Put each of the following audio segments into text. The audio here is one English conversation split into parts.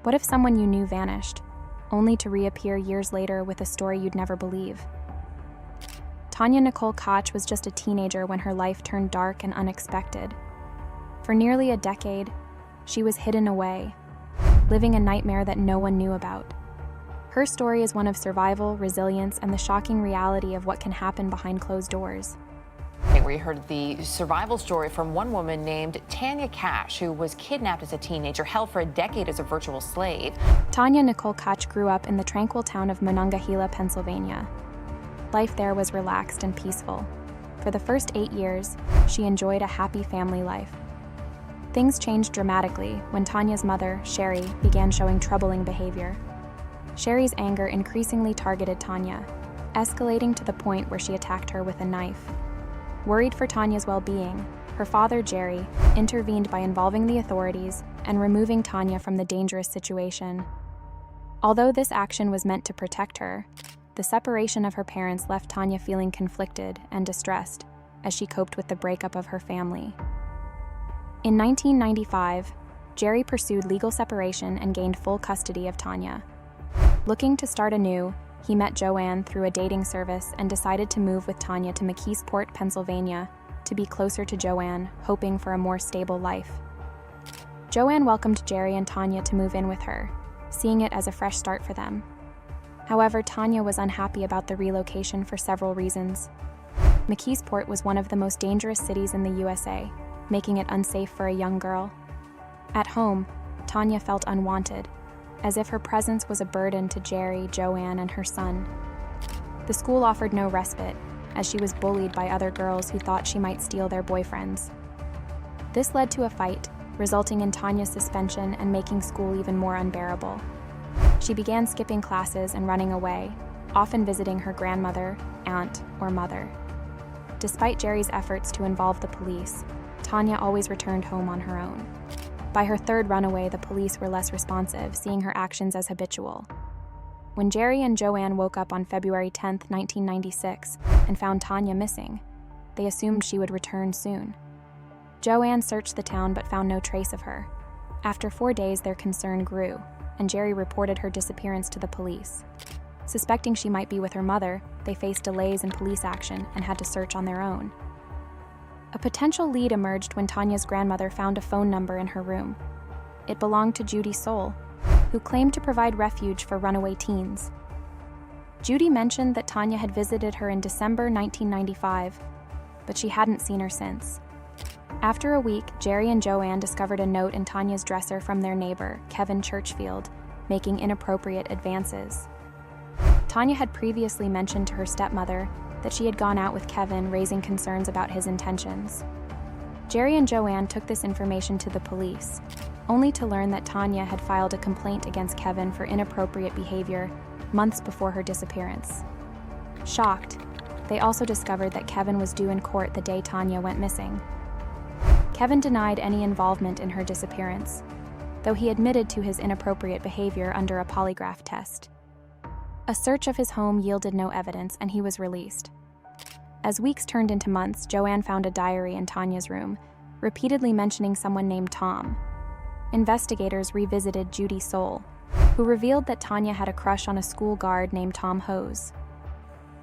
What if someone you knew vanished, only to reappear years later with a story you'd never believe? Tanya Nicole Kach was just a teenager when her life turned dark and unexpected. For nearly a decade, she was hidden away, living a nightmare that no one knew about. Her story is one of survival, resilience, and the shocking reality of what can happen behind closed doors. We heard the survival story from one woman named Tanya Kach, who was kidnapped as a teenager, held for a decade as a virtual slave. Tanya Nicole Kach grew up in the tranquil town of Monongahela, Pennsylvania. Life there was relaxed and peaceful. For the first 8 years, she enjoyed a happy family life. Things changed dramatically when Tanya's mother, Sherry, began showing troubling behavior. Sherry's anger increasingly targeted Tanya, escalating to the point where she attacked her with a knife. Worried for Tanya's well-being, her father, Jerry, intervened by involving the authorities and removing Tanya from the dangerous situation. Although this action was meant to protect her, the separation of her parents left Tanya feeling conflicted and distressed as she coped with the breakup of her family. In 1995, Jerry pursued legal separation and gained full custody of Tanya. Looking to start anew, he met Joanne through a dating service and decided to move with Tanya to Micciolo, Pennsylvania, to be closer to Joanne, hoping for a more stable life. Joanne welcomed Jerry and Tanya to move in with her, seeing it as a fresh start for them. However, Tanya was unhappy about the relocation for several reasons. Micciolo was one of the most dangerous cities in the USA, making it unsafe for a young girl. At home, Tanya felt unwanted, as if her presence was a burden to Jerry, Joanne, and her son. The school offered no respite, as she was bullied by other girls who thought she might steal their boyfriends. This led to a fight, resulting in Tanya's suspension and making school even more unbearable. She began skipping classes and running away, often visiting her grandmother, aunt, or mother. Despite Jerry's efforts to involve the police, Tanya always returned home on her own. By her third runaway, the police were less responsive, seeing her actions as habitual. When Jerry and Joanne woke up on February 10, 1996, and found Tanya missing, they assumed she would return soon. Joanne searched the town but found no trace of her. After 4 days, their concern grew, and Jerry reported her disappearance to the police. Suspecting she might be with her mother, they faced delays in police action and had to search on their own. A potential lead emerged when Tanya's grandmother found a phone number in her room. It belonged to Judy Soule, who claimed to provide refuge for runaway teens. Judy mentioned that Tanya had visited her in December 1995, but she hadn't seen her since. After a week, Jerry and Joanne discovered a note in Tanya's dresser from their neighbor, Kevin Churchfield, making inappropriate advances. Tanya had previously mentioned to her stepmother that she had gone out with Kevin, raising concerns about his intentions. Jerry and Joanne took this information to the police, only to learn that Tanya had filed a complaint against Kevin for inappropriate behavior months before her disappearance. Shocked, they also discovered that Kevin was due in court the day Tanya went missing. Kevin denied any involvement in her disappearance, though he admitted to his inappropriate behavior under a polygraph test. A search of his home yielded no evidence, and he was released. As weeks turned into months, Joanne found a diary in Tanya's room, repeatedly mentioning someone named Tom. Investigators revisited Judy Soule, who revealed that Tanya had a crush on a school guard named Tom Hose.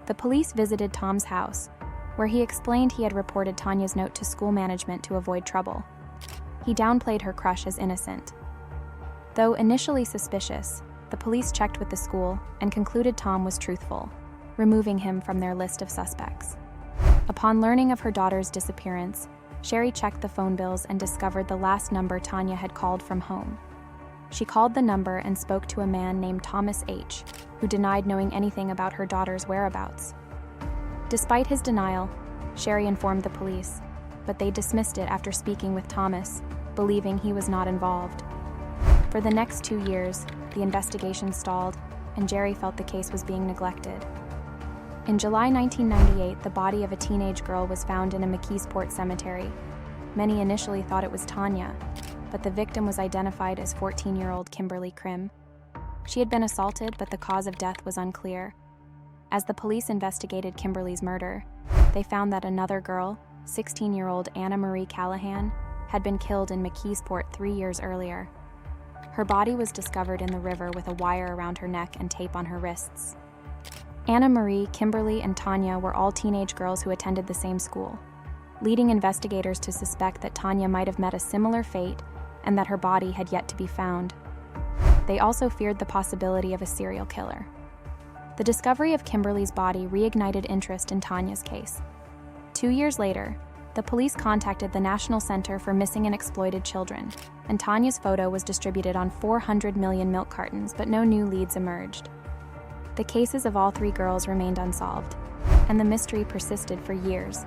The police visited Tom's house, where he explained he had reported Tanya's note to school management to avoid trouble. He downplayed her crush as innocent. Though initially suspicious, the police checked with the school and concluded Tom was truthful, removing him from their list of suspects. Upon learning of her daughter's disappearance, Sherry checked the phone bills and discovered the last number Tanya had called from home. She called the number and spoke to a man named Thomas H., who denied knowing anything about her daughter's whereabouts. Despite his denial, Sherry informed the police, but they dismissed it after speaking with Thomas, believing he was not involved. For the next 2 years, the investigation stalled, and Jerry felt the case was being neglected. In July 1998, the body of a teenage girl was found in a Micciolo cemetery. Many initially thought it was Tanya, but the victim was identified as 14-year-old Kimberly Krim. She had been assaulted, but the cause of death was unclear. As the police investigated Kimberly's murder, they found that another girl, 16-year-old Anna Marie Callahan, had been killed in Micciolo 3 years earlier. Her body was discovered in the river with a wire around her neck and tape on her wrists. Anna Marie, Kimberly, and Tanya were all teenage girls who attended the same school, leading investigators to suspect that Tanya might have met a similar fate and that her body had yet to be found. They also feared the possibility of a serial killer. The discovery of Kimberly's body reignited interest in Tanya's case. 2 years later, the police contacted the National Center for Missing and Exploited Children, and Tanya's photo was distributed on 400 million milk cartons, but no new leads emerged. The cases of all 3 girls remained unsolved, and the mystery persisted for years.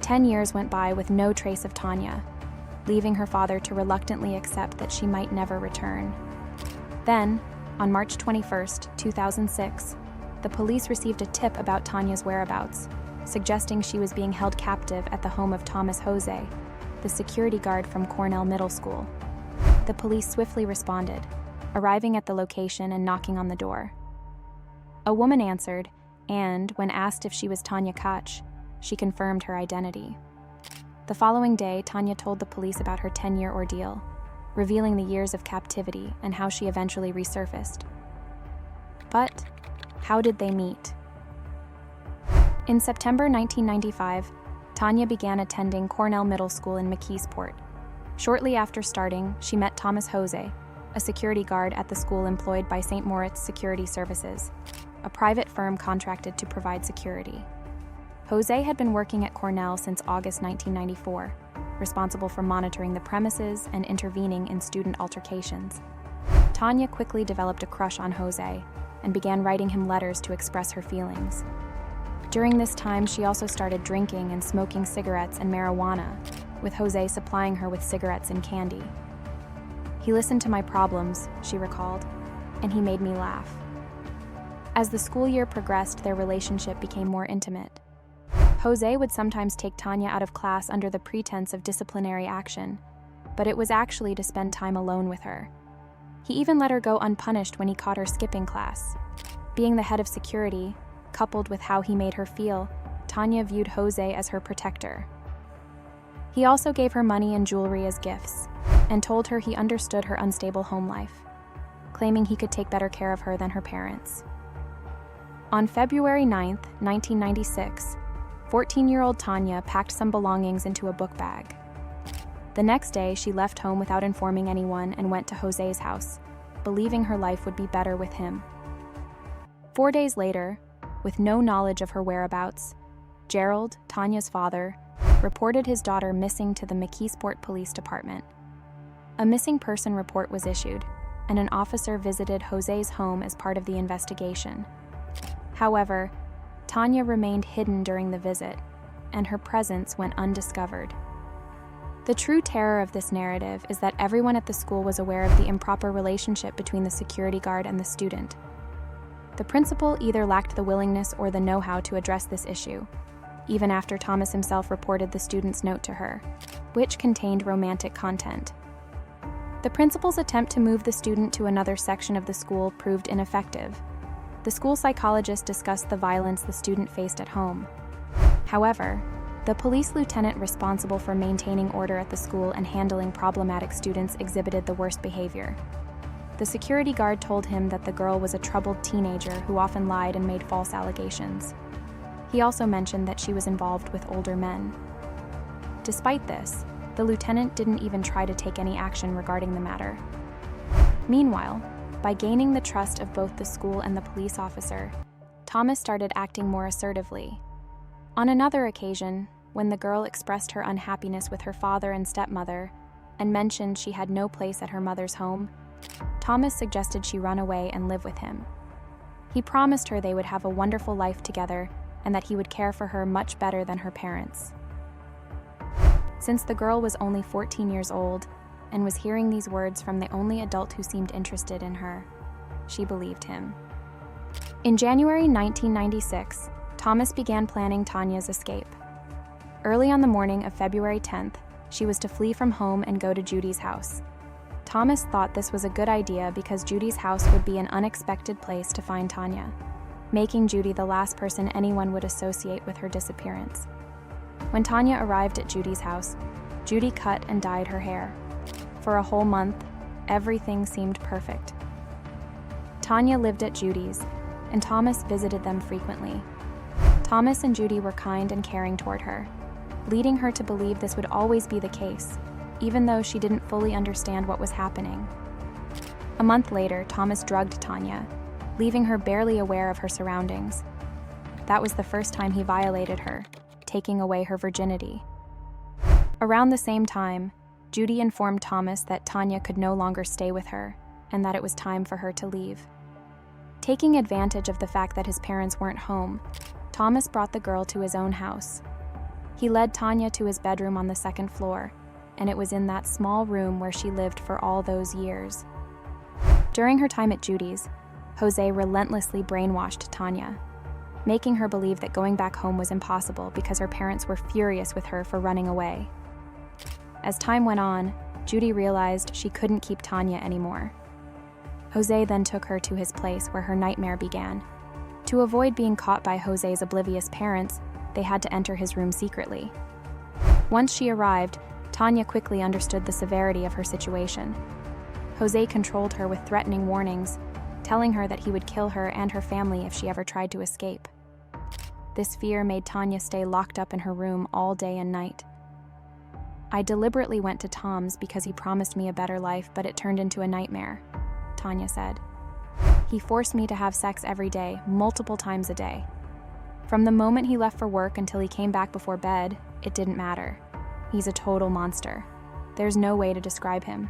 10 years went by with no trace of Tanya, leaving her father to reluctantly accept that she might never return. Then, on March 21, 2006, the police received a tip about Tanya's whereabouts, suggesting she was being held captive at the home of Thomas Jose, the security guard from Cornell Middle School. The police swiftly responded, arriving at the location and knocking on the door. A woman answered, and, when asked if she was Tanya Kach, she confirmed her identity. The following day, Tanya told the police about her 10-year ordeal, revealing the years of captivity and how she eventually resurfaced. But how did they meet? In September 1995, Tanya began attending Cornell Middle School in McKeesport. Shortly after starting, she met Thomas Jose, a security guard at the school employed by St. Moritz Security Services, a private firm contracted to provide security. Jose had been working at Cornell since August 1994, responsible for monitoring the premises and intervening in student altercations. Tanya quickly developed a crush on Jose and began writing him letters to express her feelings. During this time, she also started drinking and smoking cigarettes and marijuana, with Jose supplying her with cigarettes and candy. "He listened to my problems," she recalled, "and he made me laugh." As the school year progressed, their relationship became more intimate. Jose would sometimes take Tanya out of class under the pretense of disciplinary action, but it was actually to spend time alone with her. He even let her go unpunished when he caught her skipping class. Being the head of security, coupled with how he made her feel, Tanya viewed Jose as her protector. He also gave her money and jewelry as gifts, and told her he understood her unstable home life, claiming he could take better care of her than her parents. On February 9, 1996, 14-year-old Tanya packed some belongings into a book bag. The next day, she left home without informing anyone and went to Jose's house, believing her life would be better with him. 4 days later, with no knowledge of her whereabouts, Gerald, Tanya's father, reported his daughter missing to the McKeesport Police Department. A missing person report was issued, and an officer visited Jose's home as part of the investigation. However, Tanya remained hidden during the visit, and her presence went undiscovered. The true terror of this narrative is that everyone at the school was aware of the improper relationship between the security guard and the student. The principal either lacked the willingness or the know-how to address this issue, even after Thomas himself reported the student's note to her, which contained romantic content. The principal's attempt to move the student to another section of the school proved ineffective. The school psychologist discussed the violence the student faced at home. However, the police lieutenant responsible for maintaining order at the school and handling problematic students exhibited the worst behavior. The security guard told him that the girl was a troubled teenager who often lied and made false allegations. He also mentioned that she was involved with older men. Despite this, the lieutenant didn't even try to take any action regarding the matter. Meanwhile, by gaining the trust of both the school and the police officer, Thomas started acting more assertively. On another occasion, when the girl expressed her unhappiness with her father and stepmother and mentioned she had no place at her mother's home, Thomas suggested she run away and live with him. He promised her they would have a wonderful life together and that he would care for her much better than her parents. Since the girl was only 14 years old and was hearing these words from the only adult who seemed interested in her, she believed him. In January 1996, Thomas began planning Tanya's escape. Early on the morning of February 10th, she was to flee from home and go to Judy's house. Thomas thought this was a good idea because Judy's house would be an unexpected place to find Tanya, making Judy the last person anyone would associate with her disappearance. When Tanya arrived at Judy's house, Judy cut and dyed her hair. For a whole month, Everything seemed perfect. Tanya lived at Judy's, and Thomas visited them frequently. Thomas and Judy were kind and caring toward her, leading her to believe this would always be the case, even though she didn't fully understand what was happening. A month later, Thomas drugged Tanya, leaving her barely aware of her surroundings. That was the first time he violated her, taking away her virginity. Around the same time, Judy informed Thomas that Tanya could no longer stay with her and that it was time for her to leave. Taking advantage of the fact that his parents weren't home, Thomas brought the girl to his own house. He led Tanya to his bedroom on the second floor, and it was in that small room where she lived for all those years. During her time at Judy's, Jose relentlessly brainwashed Tanya, making her believe that going back home was impossible because her parents were furious with her for running away. As time went on, Judy realized she couldn't keep Tanya anymore. Jose then took her to his place where her nightmare began. To avoid being caught by Jose's oblivious parents, they had to enter his room secretly. Once she arrived, Tanya quickly understood the severity of her situation. Jose controlled her with threatening warnings, telling her that he would kill her and her family if she ever tried to escape. This fear made Tanya stay locked up in her room all day and night. "I deliberately went to Tom's because he promised me a better life, but it turned into a nightmare," Tanya said. "He forced me to have sex every day, multiple times a day. From the moment he left for work until he came back before bed, it didn't matter. He's a total monster. There's no way to describe him."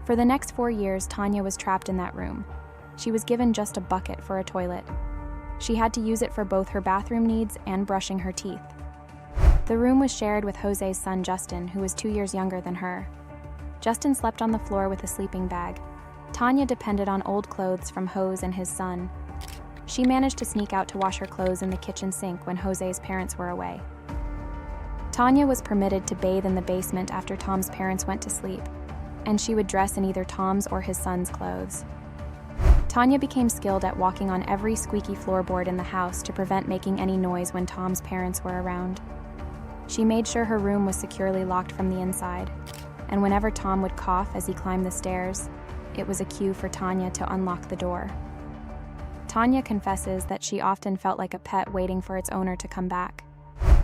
For the next 4 years, Tanya was trapped in that room. She was given just a bucket for a toilet. She had to use it for both her bathroom needs and brushing her teeth. The room was shared with Jose's son Justin, who was 2 years younger than her. Justin slept on the floor with a sleeping bag. Tanya depended on old clothes from Jose and his son. She managed to sneak out to wash her clothes in the kitchen sink when Jose's parents were away. Tanya was permitted to bathe in the basement after Tom's parents went to sleep, and she would dress in either Tom's or his son's clothes. Tanya became skilled at walking on every squeaky floorboard in the house to prevent making any noise when Tom's parents were around. She made sure her room was securely locked from the inside, and whenever Tom would cough as he climbed the stairs, it was a cue for Tanya to unlock the door. Tanya confesses that she often felt like a pet waiting for its owner to come back.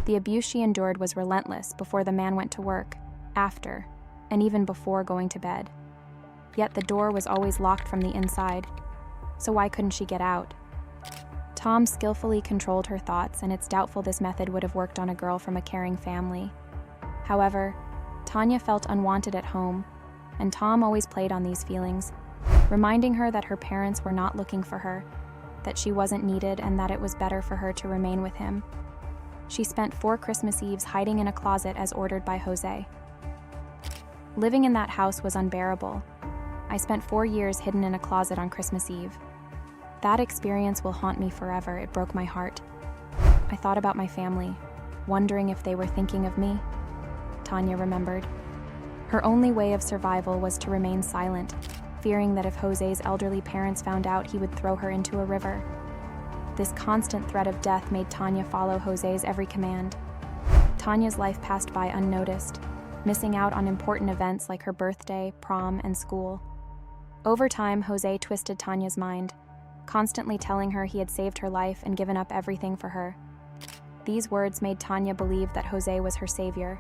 The abuse she endured was relentless before the man went to work, after, and even before going to bed. Yet the door was always locked from the inside, so why couldn't she get out? Tom skillfully controlled her thoughts, and it's doubtful this method would have worked on a girl from a caring family. However, Tanya felt unwanted at home, and Tom always played on these feelings, reminding her that her parents were not looking for her, that she wasn't needed, and that it was better for her to remain with him. She spent 4 Christmas Eves hiding in a closet as ordered by Jose. Living in that house was unbearable. I spent 4 years hidden in a closet on Christmas Eve. That experience will haunt me forever. It broke my heart. I thought about my family, wondering if they were thinking of me, Tanya remembered. Her only way of survival was to remain silent, fearing that if Jose's elderly parents found out, he would throw her into a river. This constant threat of death made Tanya follow Jose's every command. Tanya's life passed by unnoticed, missing out on important events like her birthday, prom, and school. Over time, Jose twisted Tanya's mind, constantly telling her he had saved her life and given up everything for her. These words made Tanya believe that Jose was her savior.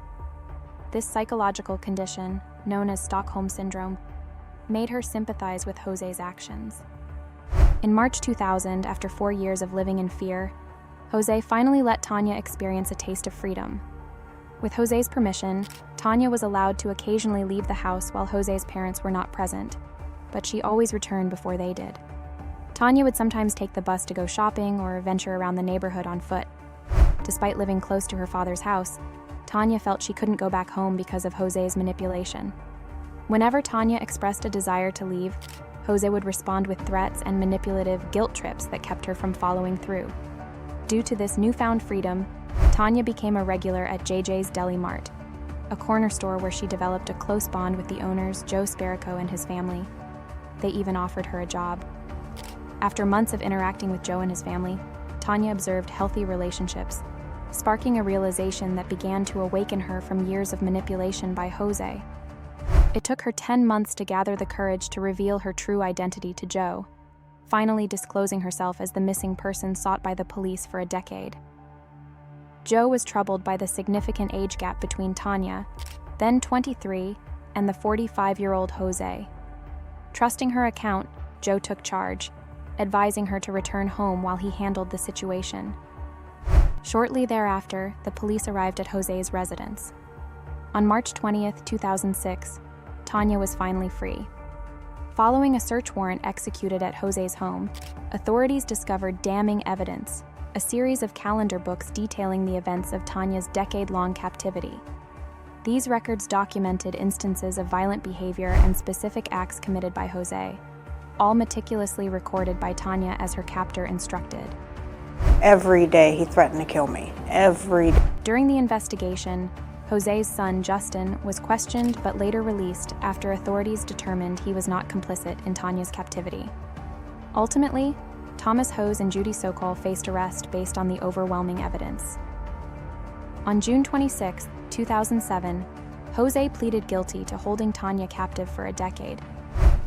This psychological condition, known as Stockholm Syndrome, made her sympathize with Jose's actions. In March 2000, after 4 years of living in fear, Jose finally let Tanya experience a taste of freedom. With Jose's permission, Tanya was allowed to occasionally leave the house while Jose's parents were not present, but she always returned before they did. Tanya would sometimes take the bus to go shopping or venture around the neighborhood on foot. Despite living close to her father's house, Tanya felt she couldn't go back home because of Jose's manipulation. Whenever Tanya expressed a desire to leave, Jose would respond with threats and manipulative guilt trips that kept her from following through. Due to this newfound freedom, Tanya became a regular at JJ's Deli Mart, a corner store where she developed a close bond with the owners, Joe Sparico and his family. They even offered her a job. After months of interacting with Joe and his family, Tanya observed healthy relationships, sparking a realization that began to awaken her from years of manipulation by Jose. It took her 10 months to gather the courage to reveal her true identity to Joe, finally disclosing herself as the missing person sought by the police for a decade. Joe was troubled by the significant age gap between Tanya, then 23, and the 45-year-old Jose. Trusting her account, Joe took charge, advising her to return home while he handled the situation. Shortly thereafter, the police arrived at Jose's residence. On March 20th, 2006, Tanya was finally free. Following a search warrant executed at Jose's home, authorities discovered damning evidence, a series of calendar books detailing the events of Tanya's decade-long captivity. These records documented instances of violent behavior and specific acts committed by Jose, all meticulously recorded by Tanya as her captor instructed. Every day he threatened to kill me. Every day. During the investigation, Jose's son, Justin, was questioned but later released after authorities determined he was not complicit in Tanya's captivity. Ultimately, Thomas Hose and Judy Sokol faced arrest based on the overwhelming evidence. On June 26, 2007, Jose pleaded guilty to holding Tanya captive for a decade,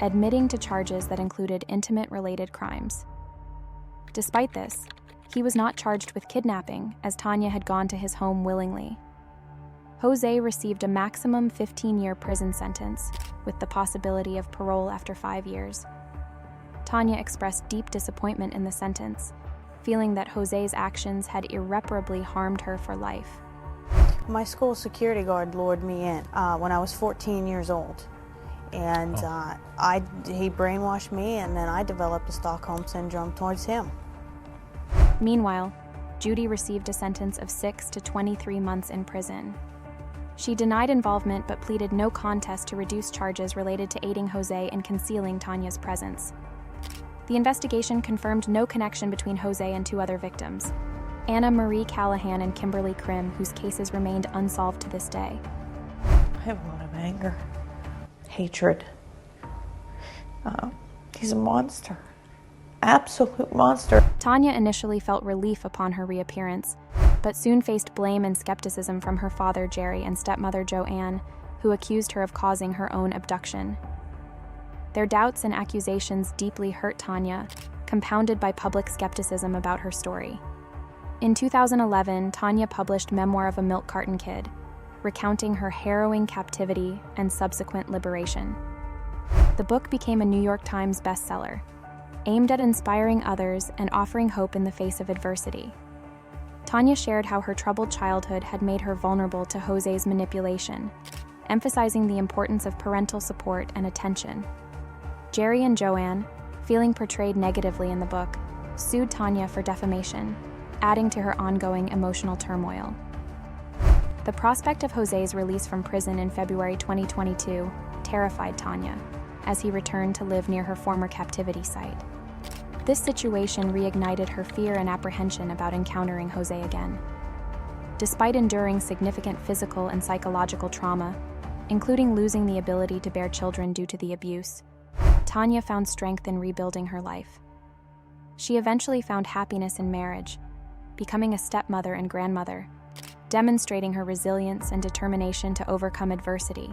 admitting to charges that included intimate-related crimes. Despite this, he was not charged with kidnapping, as Tanya had gone to his home willingly. Jose received a maximum 15-year prison sentence, with the possibility of parole after 5 years. Tanya expressed deep disappointment in the sentence, feeling that Jose's actions had irreparably harmed her for life. My school security guard lured me in when I was 14 years old. And he brainwashed me, and then I developed a Stockholm Syndrome towards him. Meanwhile, Judy received a sentence of 6 to 23 months in prison. She denied involvement but pleaded no contest to reduce charges related to aiding Jose in concealing Tanya's presence. The investigation confirmed no connection between Jose and 2 other victims, Anna Marie Callahan and Kimberly Krim, whose cases remained unsolved to this day. I have a lot of anger, hatred. He's a monster. Absolute monster. Tanya initially felt relief upon her reappearance, but soon faced blame and skepticism from her father, Jerry, and stepmother, Joanne, who accused her of causing her own abduction. Their doubts and accusations deeply hurt Tanya, compounded by public skepticism about her story. In 2011, Tanya published Memoir of a Milk Carton Kid, recounting her harrowing captivity and subsequent liberation. The book became a New York Times bestseller, aimed at inspiring others and offering hope in the face of adversity. Tanya shared how her troubled childhood had made her vulnerable to Jose's manipulation, emphasizing the importance of parental support and attention. Jerry and Joanne, feeling portrayed negatively in the book, sued Tanya for defamation, adding to her ongoing emotional turmoil. The prospect of Jose's release from prison in February 2022 terrified Tanya, as he returned to live near her former captivity site. This situation reignited her fear and apprehension about encountering Jose again. Despite enduring significant physical and psychological trauma, including losing the ability to bear children due to the abuse, Tanya found strength in rebuilding her life. She eventually found happiness in marriage, becoming a stepmother and grandmother, demonstrating her resilience and determination to overcome adversity.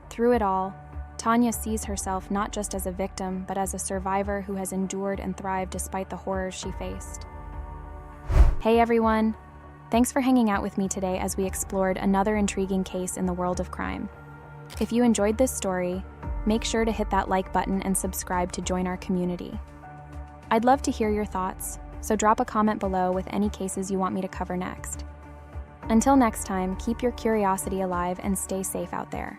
Through it all, Tanya sees herself not just as a victim, but as a survivor who has endured and thrived despite the horrors she faced. Hey everyone! Thanks for hanging out with me today as we explored another intriguing case in the world of crime. If you enjoyed this story, make sure to hit that like button and subscribe to join our community. I'd love to hear your thoughts, so drop a comment below with any cases you want me to cover next. Until next time, keep your curiosity alive and stay safe out there.